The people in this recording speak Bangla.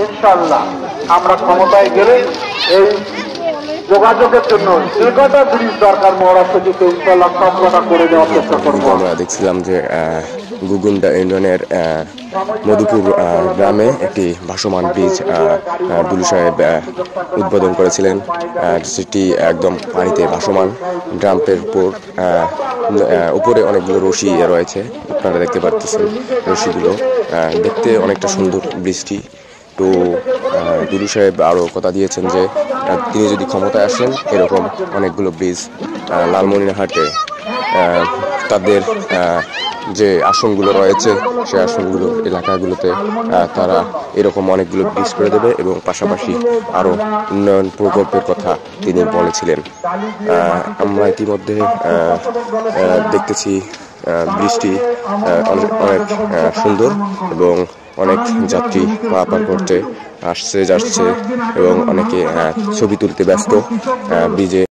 ইনশাআল্লাহ আমরা ক্ষমতায় গেলে এই যোগাযোগের জন্য যে কটা ব্রিজ দরকার মহারাজ সচিবকে ইনশাআল্লাহ সব কটা করে দেওয়ার চেষ্টা করবো। আমরা দেখছিলাম যে গুগুন্ডা ইউনিয়নের মধুপুর গ্রামে একটি ভাসমান ব্রিজ দুলু সাহেব উদ্বোধন করেছিলেন, যেটি একদম পানিতে ভাসমান। ড্রাম্পের উপরে অনেকগুলো রশি রয়েছে, আপনারা দেখতে পাচ্ছেন রশিগুলো দেখতে অনেকটা সুন্দর ব্রিজটি। তো দুলু সাহেব আরও কথা দিয়েছেন যে তিনি যদি ক্ষমতায় আসেন এরকম অনেকগুলো ব্রিজ লালমনিরহাটে তাদের যে আসনগুলো রয়েছে সেই আসনগুলো এলাকাগুলোতে তারা এরকম অনেকগুলো ব্রিজ করে দেবে এবং পাশাপাশি আরও উন্নয়ন প্রকল্পের কথা তিনি বলেছিলেন। আমরা ইতিমধ্যে দেখতেছি ব্রিজটি অনেক সুন্দর এবং অনেক যাত্রী পারাপার করতে আসছে যাচ্ছে এবং অনেকে ছবি তুলতে ব্যস্ত ব্রিজে।